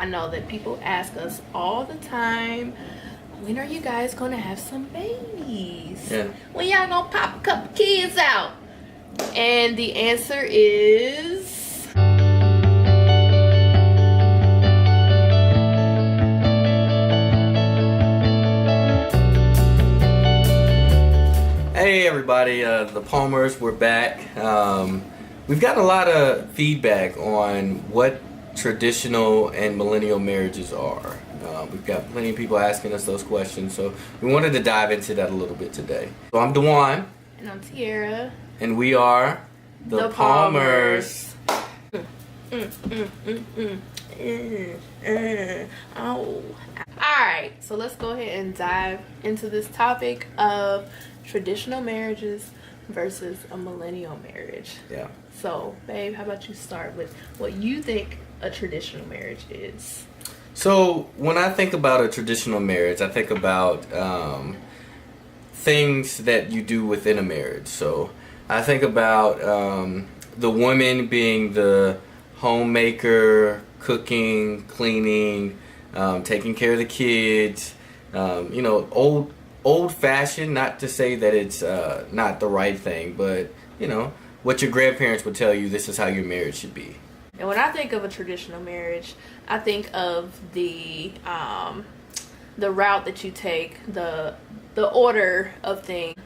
I know that people ask us all the time, when are you guys gonna have some babies? Yeah. When y'all gonna pop a couple kids out? And the answer is... Hey everybody, the Palmers, we're back. We've gotten a lot of feedback on what traditional and millennial marriages are. We've got plenty of people asking us those questions, so we wanted to dive into that a little bit today. So I'm Dewan. And I'm Tiara. And we are the Palmers. Oh. Alright, so let's go ahead and dive into this topic of traditional marriages versus a millennial marriage. Yeah. So, babe, how about you start with what you think a traditional marriage is? So when I think about a traditional marriage, I think about things that you do within a marriage. So I think about the woman being the homemaker, cooking, cleaning, taking care of the kids. Old-fashioned. Not to say that it's not the right thing, but what your grandparents would tell you. This is how your marriage should be. And when I think of a traditional marriage, I think of the route that you take, the order of things: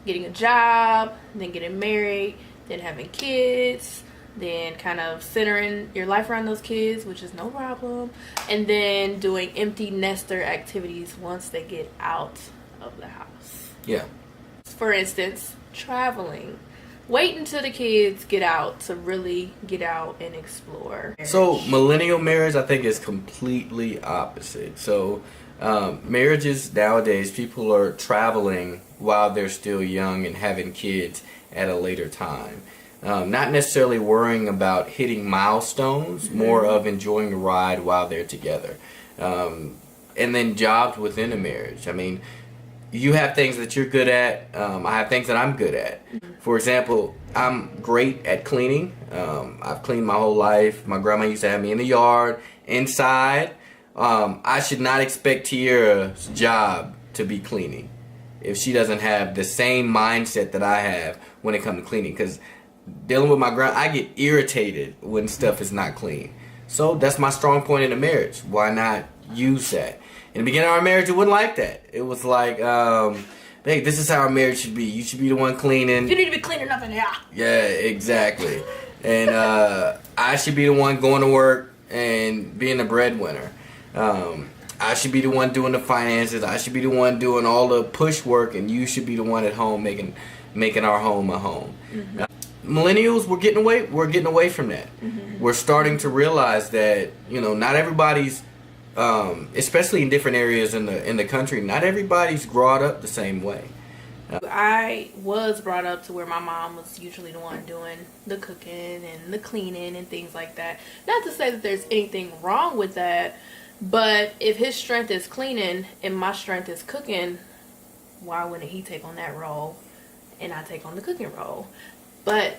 getting a job, then getting married, then having kids, then kind of centering your life around those kids, which is no problem, and then doing empty nester activities once they get out of the house. Yeah. For instance, traveling. Wait until the kids get out to really get out and explore. So millennial marriage, I think, is completely opposite. So marriages nowadays, people are traveling while they're still young and having kids at a later time. Not necessarily worrying about hitting milestones, more of enjoying the ride while they're together. And then jobs within a marriage. I mean, you have things that you're good at. I have things that I'm good at. For example, I'm great at cleaning. I've cleaned my whole life. My grandma used to have me in the yard, inside. I should not expect Tiara's job to be cleaning if she doesn't have the same mindset that I have when it comes to cleaning. Because dealing with my grandma, I get irritated when stuff is not clean. So that's my strong point in a marriage. Why not use that? In the beginning of our marriage, it wasn't like that. It was like, hey, this is how our marriage should be. You should be the one cleaning. You need to be cleaning up in here. Yeah, exactly. And I should be the one going to work and being the breadwinner. I should be the one doing the finances. I should be the one doing all the push work, and you should be the one at home making our home a home. Millennials, we're getting away from that. We're starting to realize that not everybody's, especially in different areas in the country, not everybody's brought up the same way. I was brought up to where my mom was usually the one doing the cooking and the cleaning and things like that. Not to say that there's anything wrong with that, but if his strength is cleaning and my strength is cooking, why wouldn't he take on that role and I take on the cooking role? But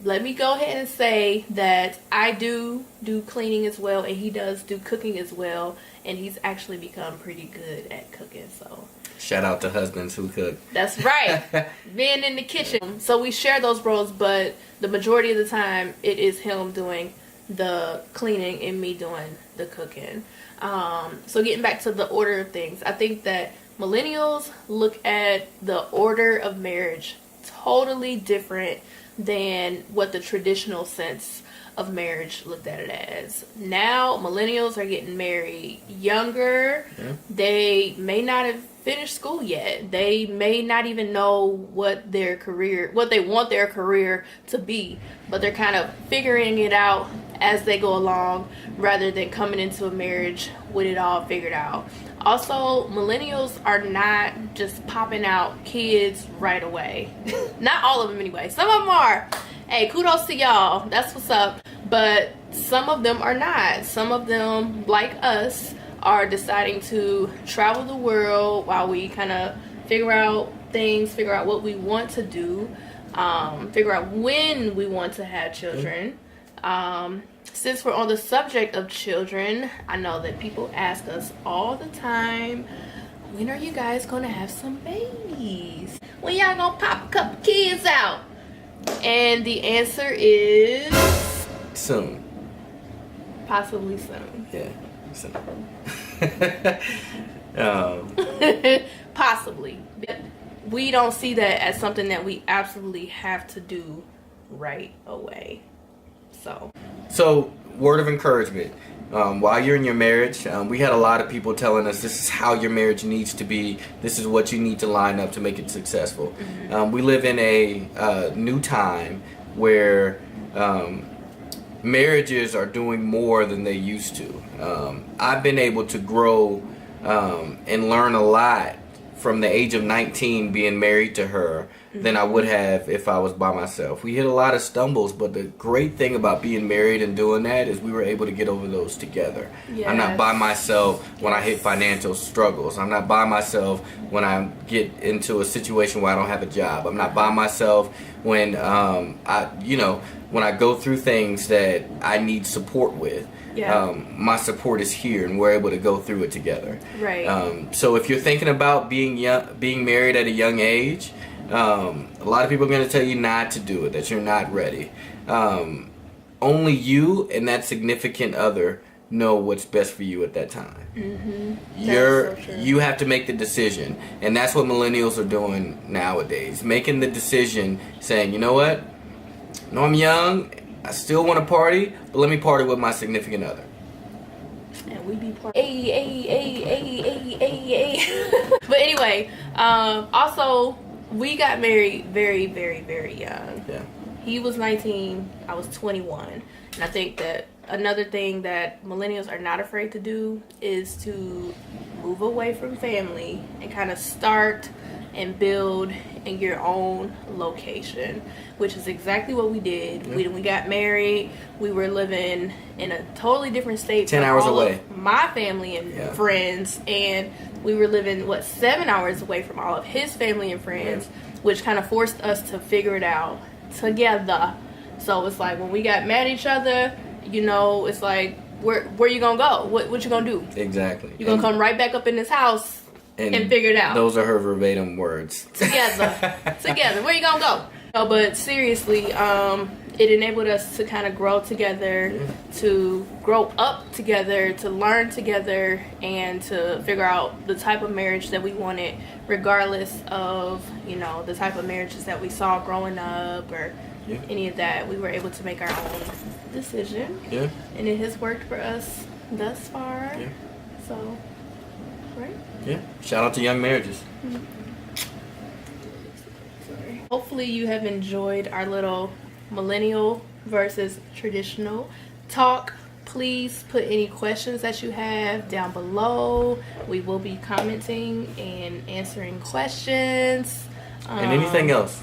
let me go ahead and say that I do cleaning as well, and he does do cooking as well, and he's actually become pretty good at cooking. So shout out to husbands who cook. That's right. Being in the kitchen. So we share those roles, but the majority of the time it is him doing the cleaning and me doing the cooking. So getting back to the order of things, I think that millennials look at the order of marriage totally different than what the traditional sense of marriage looked at it as. Now millennials are getting married younger. They may not have finished school yet. They may not even know what they want their career to be, but they're kind of figuring it out as they go along rather than coming into a marriage with it all figured out. Also, millennials are not just popping out kids right away. Not all of them anyway. Some of them are. Hey, kudos to y'all. That's what's up. But some of them are not. Some of them, like us, are deciding to travel the world while we kind of figure out things, figure out what we want to do, figure out when we want to have children. since we're on the subject of children, I know that people ask us all the time, when are you guys gonna have some babies? When y'all gonna pop a couple kids out? And the answer is soon. Possibly soon. Yeah, soon. Possibly. We don't see that as something that we absolutely have to do right away. So word of encouragement. While you're in your marriage, we had a lot of people telling us this is how your marriage needs to be. This is what you need to line up to make it successful. Mm-hmm. We live in a new time where marriages are doing more than they used to. I've been able to grow and learn a lot from the age of 19 being married to her than I would have if I was by myself. We hit a lot of stumbles, but the great thing about being married and doing that is we were able to get over those together. Yes. I'm not by myself when I hit financial struggles. I'm not by myself when I get into a situation where I don't have a job. I'm not by myself when when I go through things that I need support with. Yeah. My support is here, and we're able to go through it together. Right. So if you're thinking about being married at a young age, a lot of people are going to tell you not to do it, that you're not ready. Only you and that significant other know what's best for you at that time. Mm-hmm. You have to make the decision, and that's what millennials are doing nowadays, making the decision, saying, you know what, I know I'm young, I still want to party, but let me party with my significant other. And we be partying. But anyway, also, we got married very, very, very young. Yeah. He was 19, I was 21. And I think that another thing that millennials are not afraid to do is to move away from family and kind of start and build in your own location, which is exactly what we did. Yeah. When we got married, we were living in a totally different state 10 hours away. My family and friends, and we were living 7 hours away from all of his family and friends, which kind of forced us to figure it out together. So it's like when we got mad at each other, it's like where you gonna go? What you gonna do? Exactly. You gonna come right back up in this house and figure it out. Those are her verbatim words. Together. Where you gonna go? No, but seriously, it enabled us to kind of grow together, to grow up together, to learn together, and to figure out the type of marriage that we wanted, regardless of, the type of marriages that we saw growing up or any of that. We were able to make our own decision. Yeah. And it has worked for us thus far. Yeah. So, right? Yeah. Shout out to young marriages. Mm-hmm. Hopefully you have enjoyed our little millennial versus traditional talk. Please put any questions that you have down below. We will be commenting and answering questions. And anything else.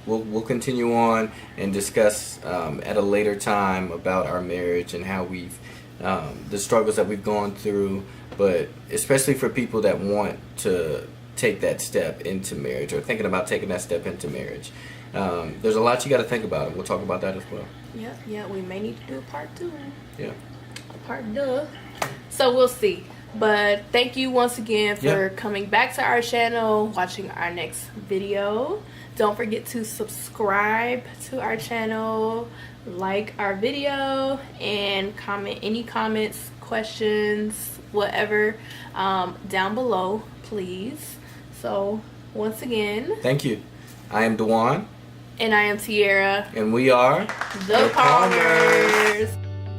We'll continue on and discuss at a later time about our marriage and how we've the struggles that we've gone through, but especially for people that want to take that step into marriage or thinking about taking that step into marriage. There's a lot you got to think about, and we'll talk about that as well. Yeah, we may need to do a part 2. Yeah. A part 2. So we'll see. But thank you once again for coming back to our channel, watching our next video. Don't forget to subscribe to our channel, like our video, and comment any comments, questions, whatever, down below, please. So, once again, thank you. I am Dewan. And I am Tiara. And we are The Palmers.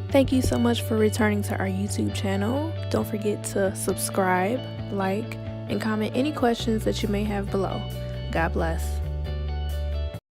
Thank you so much for returning to our YouTube channel. Don't forget to subscribe, like, and comment any questions that you may have below. God bless.